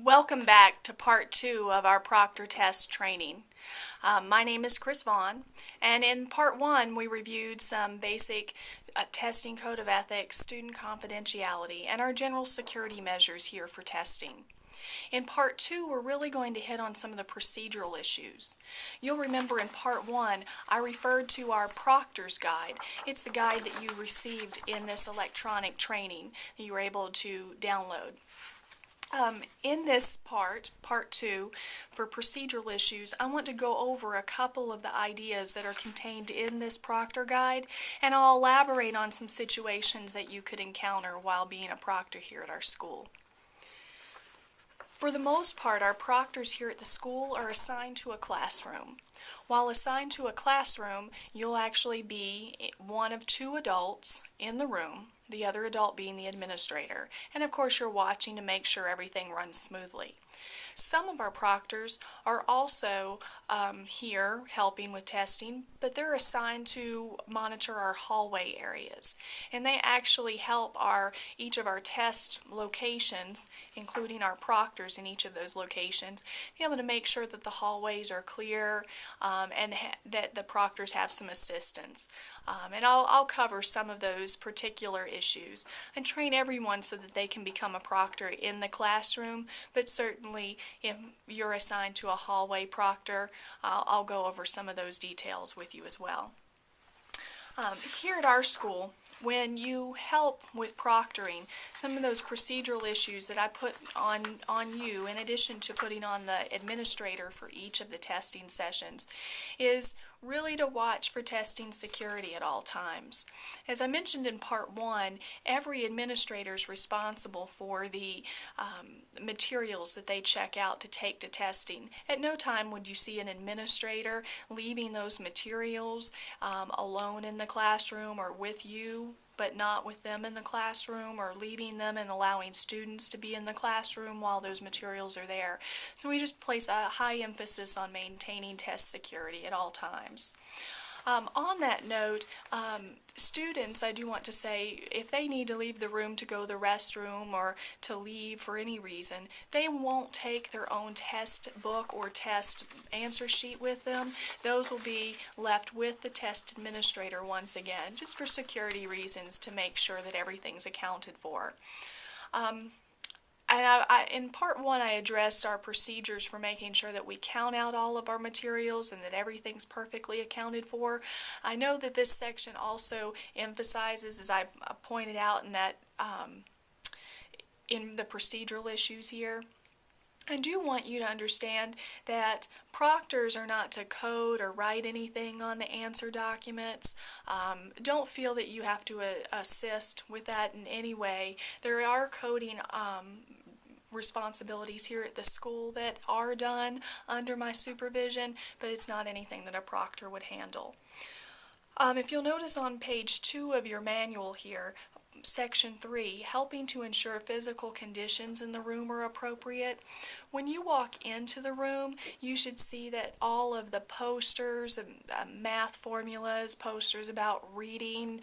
Welcome back to part 2 of our proctor test training. My name is Chris Vaughn, and in part 1 we reviewed some basic testing code of ethics, student confidentiality, and our general security measures here for testing. In part 2 we're really going to hit on some of the procedural issues. You'll remember in part 1 I referred to our proctor's guide. It's the guide that you received in this electronic training that you were able to download. In this part 2, for procedural issues, I want to go over a couple of the ideas that are contained in this proctor guide, and I'll elaborate on some situations that you could encounter while being a proctor here at our school. For the most part, our proctors here at the school are assigned to a classroom. While assigned to a classroom, you'll actually be one of 2 adults in the room, the other adult being the administrator. And of course you're watching to make sure everything runs smoothly. Some of our proctors are also here helping with testing, but they're assigned to monitor our hallway areas. And they actually help each of our test locations, including our proctors in each of those locations, be able to make sure that the hallways are clear and that the proctors have some assistance. And I'll cover some of those particular issues and train everyone so that they can become a proctor in the classroom, but certainly if you're assigned to a hallway proctor, I'll go over some of those details with you as well. Here at our school, when you help with proctoring, some of those procedural issues that I put on you, in addition to putting on the administrator for each of the testing sessions, is really to watch for testing security at all times. As I mentioned in part 1, every administrator is responsible for the materials that they check out to take to testing. At no time would you see an administrator leaving those materials alone in the classroom or with you, but not with them in the classroom, or leaving them and allowing students to be in the classroom while those materials are there. So we just place a high emphasis on maintaining test security at all times. On that note, students, I do want to say, if they need to leave the room to go to the restroom or to leave for any reason, they won't take their own test book or test answer sheet with them. Those will be left with the test administrator once again, just for security reasons, to make sure that everything's accounted for. In part 1 I addressed our procedures for making sure that we count out all of our materials and that everything's perfectly accounted for. I know that this section also emphasizes, as I pointed out in that in the procedural issues here, I do want you to understand that proctors are not to code or write anything on the answer documents. Don't feel that you have to assist with that in any way. There are coding responsibilities here at the school that are done under my supervision, but it's not anything that a proctor would handle. If you'll notice on page 2 of your manual here, Section 3, helping to ensure physical conditions in the room are appropriate. When you walk into the room, you should see that all of the posters, math formulas, posters about reading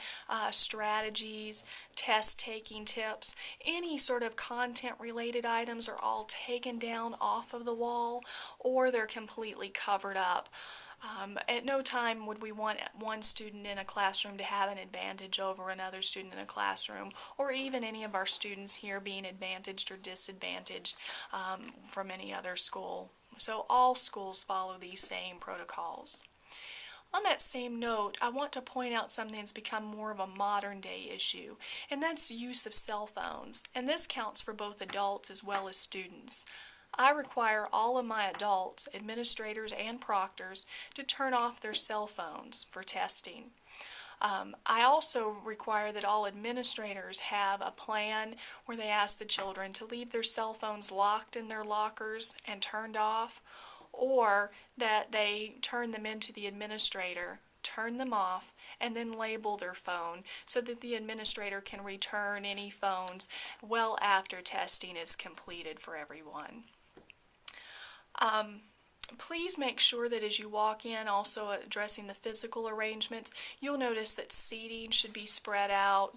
strategies, test-taking tips, any sort of content-related items are all taken down off of the wall, or they're completely covered up. At no time would we want one student in a classroom to have an advantage over another student in a classroom, or even any of our students here being advantaged or disadvantaged from any other school. So all schools follow these same protocols. On that same note, I want to point out something that's become more of a modern day issue, and that's use of cell phones, and this counts for both adults as well as students. I require all of my adults, administrators, and proctors to turn off their cell phones for testing. I also require that all administrators have a plan where they ask the children to leave their cell phones locked in their lockers and turned off, or that they turn them into the administrator, turn them off, and then label their phone so that the administrator can return any phones well after testing is completed for everyone. Please make sure that as you walk in, also addressing the physical arrangements, you'll notice that seating should be spread out.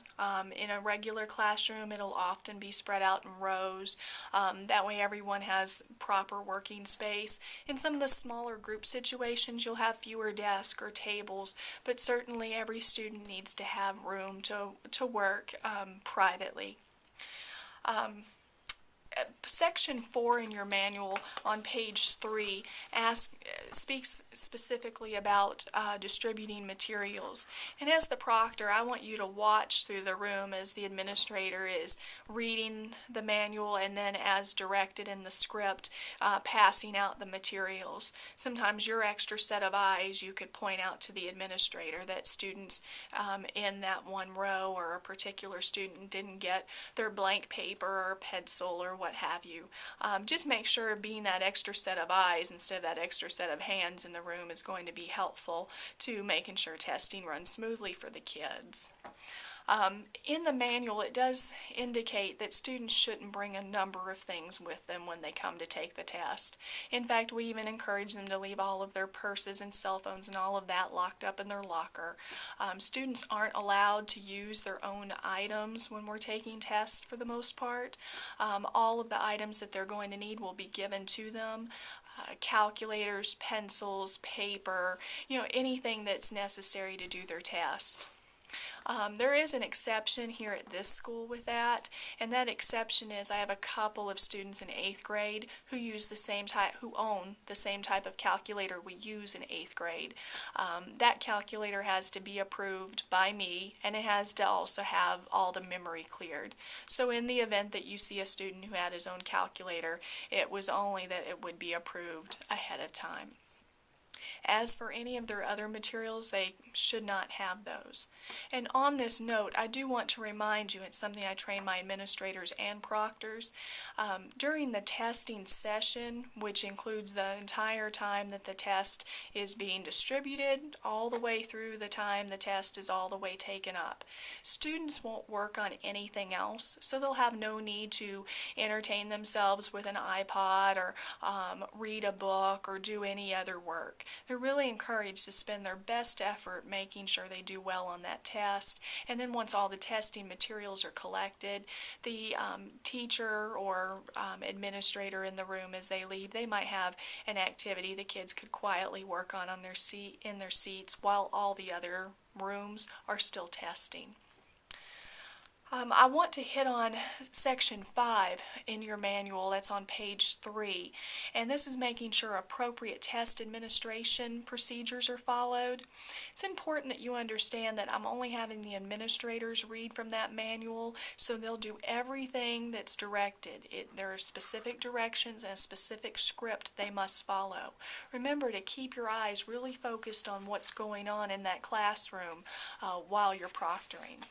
In a regular classroom, it'll often be spread out in rows. That way everyone has proper working space. In some of the smaller group situations, you'll have fewer desks or tables, but certainly every student needs to have room to work privately. Section 4 in your manual on page 3 speaks specifically about distributing materials. And as the proctor, I want you to watch through the room as the administrator is reading the manual and then as directed in the script, passing out the materials. Sometimes your extra set of eyes, you could point out to the administrator that students in that one row or a particular student didn't get their blank paper or pencil or what have you. Just make sure being that extra set of eyes instead of that extra set of hands in the room is going to be helpful to making sure testing runs smoothly for the kids. In the manual, it does indicate that students shouldn't bring a number of things with them when they come to take the test. In fact, we even encourage them to leave all of their purses and cell phones and all of that locked up in their locker. Students aren't allowed to use their own items when we're taking tests for the most part. All of the items that they're going to need will be given to them. Calculators, pencils, paper, anything that's necessary to do their test. There is an exception here at this school with that, and that exception is I have a couple of students in 8th grade who own the same type of calculator we use in 8th grade. That calculator has to be approved by me, and it has to also have all the memory cleared. So in the event that you see a student who had his own calculator, it was only that it would be approved ahead of time. As for any of their other materials, they should not have those. And on this note, I do want to remind you, it's something I train my administrators and proctors, during the testing session, which includes the entire time that the test is being distributed, all the way through the time the test is all the way taken up. Students won't work on anything else, so they'll have no need to entertain themselves with an iPod or read a book or do any other work. They're really encouraged to spend their best effort making sure they do well on that test, and then once all the testing materials are collected, the teacher or administrator in the room as they leave, they might have an activity the kids could quietly work on in their seats while all the other rooms are still testing. I want to hit on section 5 in your manual. That's on page 3, and this is making sure appropriate test administration procedures are followed. It's important that you understand that I'm only having the administrators read from that manual, so they'll do everything that's directed. There are specific directions and a specific script they must follow. Remember to keep your eyes really focused on what's going on in that classroom while you're proctoring.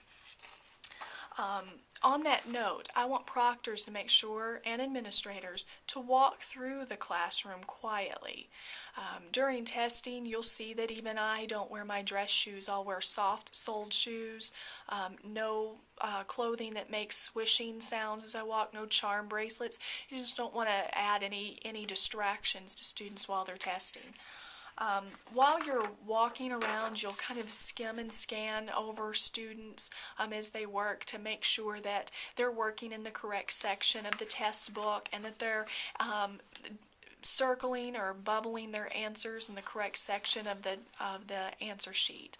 On that note, I want proctors to make sure, and administrators, to walk through the classroom quietly. During testing, you'll see that even I don't wear my dress shoes. I'll wear soft-soled shoes, no clothing that makes swishing sounds as I walk, no charm bracelets. You just don't want to add any distractions to students while they're testing. While you're walking around, you'll kind of skim and scan over students as they work to make sure that they're working in the correct section of the test book and that they're circling or bubbling their answers in the correct section of the answer sheet.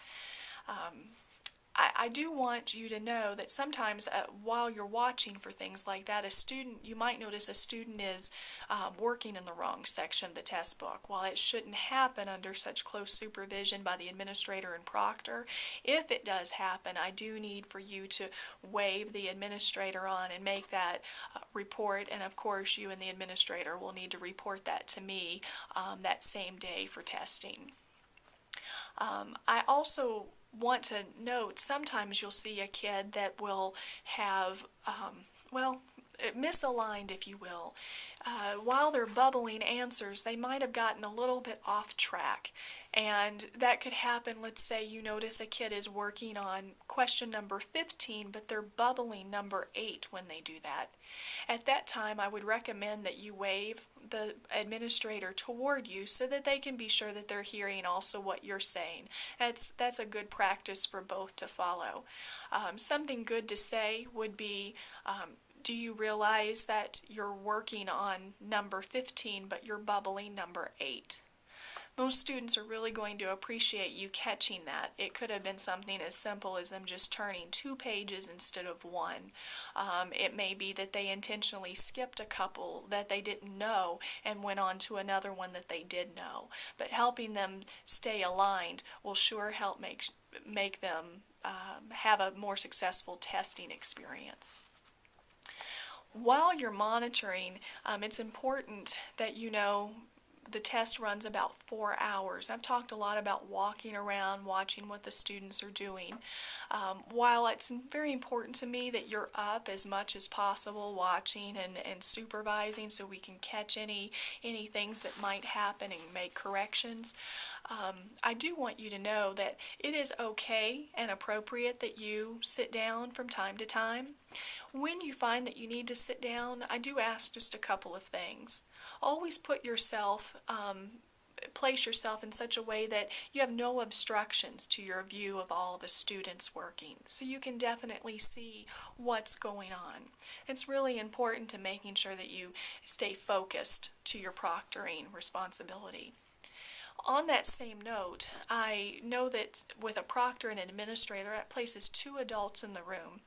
I do want you to know that sometimes while you're watching for things like that, you might notice a student is working in the wrong section of the test book. While it shouldn't happen under such close supervision by the administrator and proctor, if it does happen, I do need for you to wave the administrator on and make that report, and of course you and the administrator will need to report that to me that same day for testing. I also want to note sometimes you'll see a kid that will have, misaligned, if you will. While they're bubbling answers, they might have gotten a little bit off track. And that could happen. Let's say you notice a kid is working on question number 15, but they're bubbling number 8 when they do that. At that time, I would recommend that you wave the administrator toward you so that they can be sure that they're hearing also what you're saying. That's a good practice for both to follow. Something good to say would be, do you realize that you're working on number 15, but you're bubbling number 8? Most students are really going to appreciate you catching that. It could have been something as simple as them just turning 2 pages instead of 1. It may be that they intentionally skipped a couple that they didn't know and went on to another one that they did know. But helping them stay aligned will sure help make them have a more successful testing experience. While you're monitoring, it's important that you know the test runs about 4 hours. I've talked a lot about walking around, watching what the students are doing. While it's very important to me that you're up as much as possible watching and supervising so we can catch any things that might happen and make corrections, I do want you to know that it is okay and appropriate that you sit down from time to time. When you find that you need to sit down, I do ask just a couple of things. Always put yourself, place yourself in such a way that you have no obstructions to your view of all the students working, so you can definitely see what's going on. It's really important to making sure that you stay focused to your proctoring responsibility. On that same note, I know that with a proctor and an administrator, that places 2 adults in the room,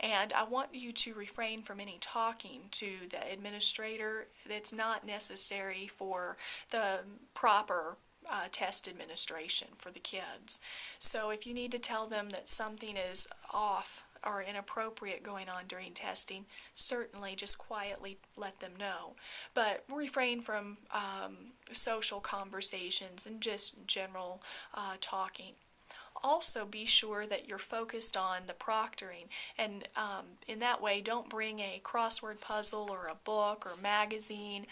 and I want you to refrain from any talking to the administrator that's not necessary for the proper test administration for the kids. So if you need to tell them that something is off or inappropriate going on during testing, certainly just quietly let them know. But refrain from social conversations and just general talking. Also be sure that you're focused on the proctoring, and in that way don't bring a crossword puzzle or a book or magazine,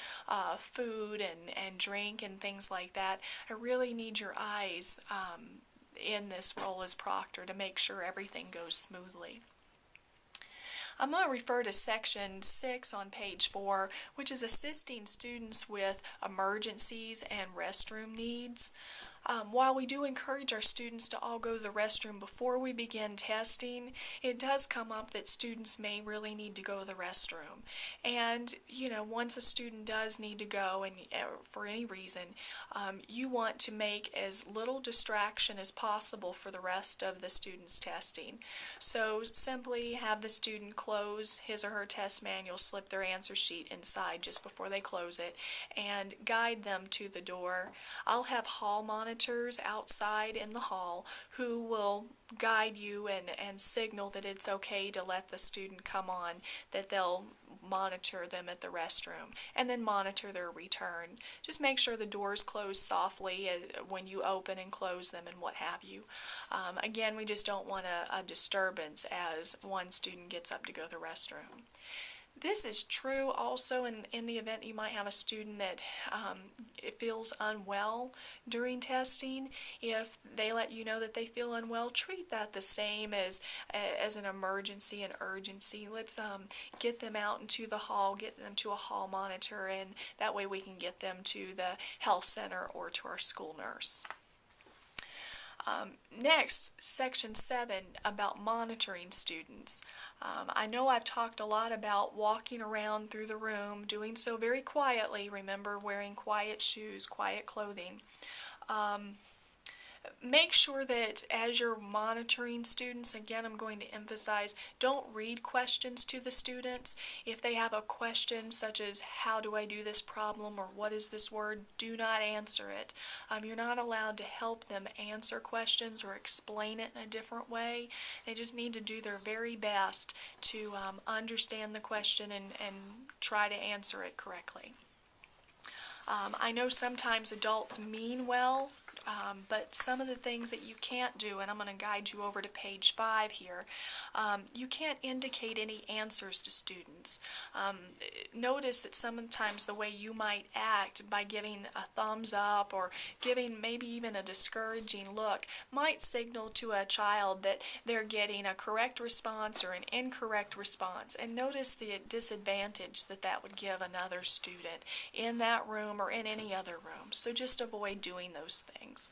food and drink and things like that. I really need your eyes in this role as proctor to make sure everything goes smoothly. I'm going to refer to section 6 on page 4, which is assisting students with emergencies and restroom needs. While we do encourage our students to all go to the restroom before we begin testing, it does come up that students may really need to go to the restroom. And, you know, once a student does need to go, and for any reason, you want to make as little distraction as possible for the rest of the student's testing. So simply have the student close his or her test manual, slip their answer sheet inside just before they close it, and guide them to the door. I'll have hall monitors outside in the hall who will guide you and signal that it's okay to let the student come on, that they'll monitor them at the restroom, and then monitor their return. Just make sure the doors close softly when you open and close them and what have you. Again, we just don't want a disturbance as one student gets up to go to the restroom. This is true also in the event you might have a student that feels unwell during testing. If they let you know that they feel unwell, treat that the same as an emergency and urgency. Let's get them out into the hall, get them to a hall monitor, and that way we can get them to the health center or to our school nurse. Next, section 7 about monitoring students. I know I've talked a lot about walking around through the room, doing so very quietly. Remember, wearing quiet shoes, quiet clothing. Make sure that as you're monitoring students, again, I'm going to emphasize, don't read questions to the students. If they have a question such as, how do I do this problem, or what is this word, do not answer it. You're not allowed to help them answer questions or explain it in a different way. They just need to do their very best to understand the question and try to answer it correctly. I know sometimes adults mean well But some of the things that you can't do, and I'm going to guide you over to page 5 here, you can't indicate any answers to students. Notice that sometimes the way you might act by giving a thumbs up or giving maybe even a discouraging look might signal to a child that they're getting a correct response or an incorrect response. And notice the disadvantage that that would give another student in that room or in any other room. So just avoid doing those things.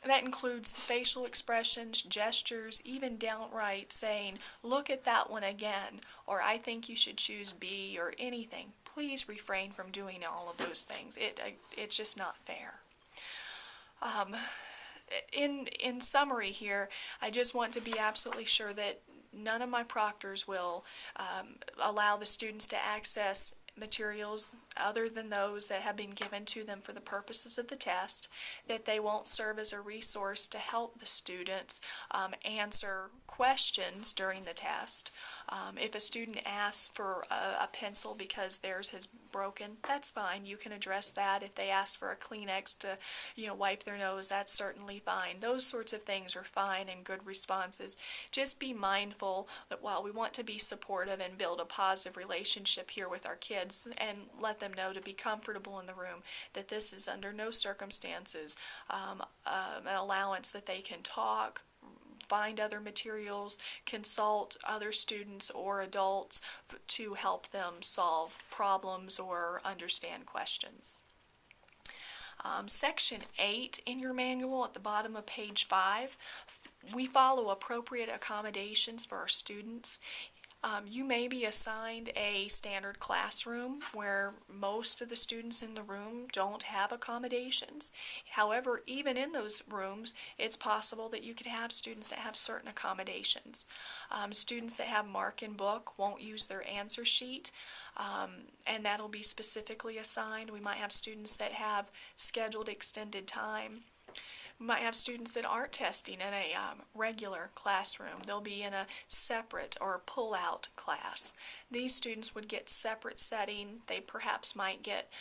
That includes facial expressions, gestures, even downright saying, "Look at that one again," or "I think you should choose B," or anything. Please refrain from doing all of those things. It's just not fair. In summary here, I just want to be absolutely sure that none of my proctors will allow the students to access materials other than those that have been given to them for the purposes of the test, that they won't serve as a resource to help the students answer questions during the test. If a student asks for a pencil because theirs has broken, that's fine. You can address that. If they ask for a Kleenex to, wipe their nose, that's certainly fine. Those sorts of things are fine and good responses. Just be mindful that while we want to be supportive and build a positive relationship here with our kids and let them know to be comfortable in the room, that this is under no circumstances an allowance that they can talk, find other materials, consult other students or adults to help them solve problems or understand questions. Section 8 in your manual at the bottom of page 5, we follow appropriate accommodations for our students. You may be assigned a standard classroom where most of the students in the room don't have accommodations. However, even in those rooms, it's possible that you could have students that have certain accommodations. Students that have mark and book won't use their answer sheet, and that'll be specifically assigned. We might have students that have scheduled extended time. We might have students that aren't testing in a regular classroom. They'll be in a separate or pull-out class. These students would get separate setting. They perhaps might get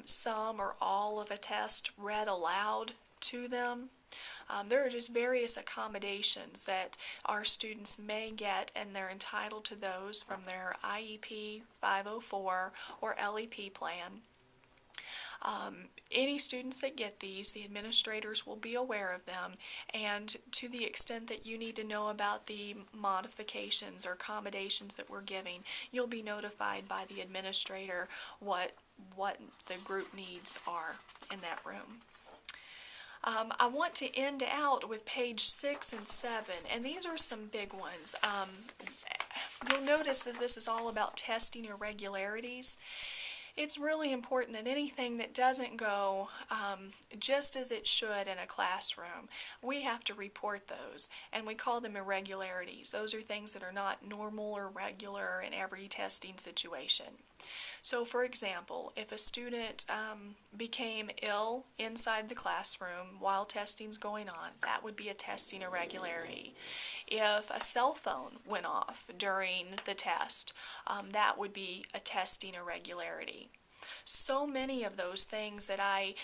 some or all of a test read aloud to them. There are just various accommodations that our students may get, and they're entitled to those from their IEP 504 or LEP plan. Any students that get these, the administrators will be aware of them, and to the extent that you need to know about the modifications or accommodations that we're giving, you'll be notified by the administrator what the group needs are in that room. I want to end out with page 6 and 7, and these are some big ones. You'll notice that this is all about testing irregularities. It's really important that anything that doesn't go just as it should in a classroom, we have to report those, and we call them irregularities. Those are things that are not normal or regular in every testing situation. So, for example, if a student became ill inside the classroom while testing's going on, that would be a testing irregularity. If a cell phone went off during the test, that would be a testing irregularity. So many of those things that I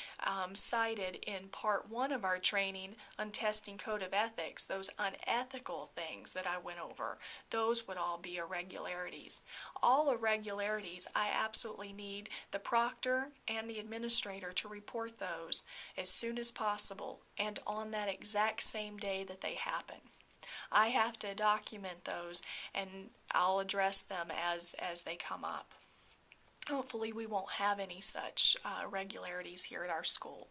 cited in part 1 of our training on testing code of ethics, those unethical things that I went over, those would all be irregularities. All irregularities, I absolutely need the proctor and the administrator to report those as soon as possible and on that exact same day that they happen. I have to document those, and I'll address them as they come up. Hopefully we won't have any such irregularities here at our school.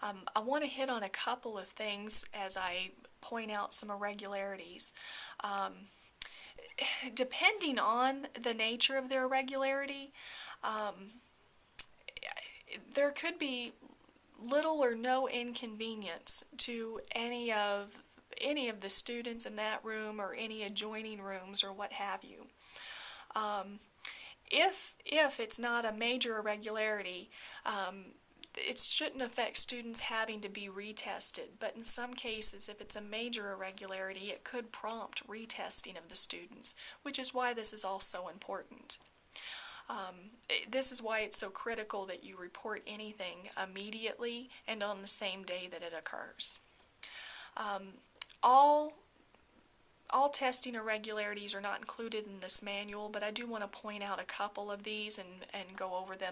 I want to hit on a couple of things as I point out some irregularities. Depending on the nature of their irregularity, there could be little or no inconvenience to any of the students in that room or any adjoining rooms or what have you. If it's not a major irregularity, it shouldn't affect students having to be retested, but in some cases, if it's a major irregularity, it could prompt retesting of the students, which is why this is also important. This is why it's so critical that you report anything immediately and on the same day that it occurs. All testing irregularities are not included in this manual, but I do want to point out a couple of these and go over them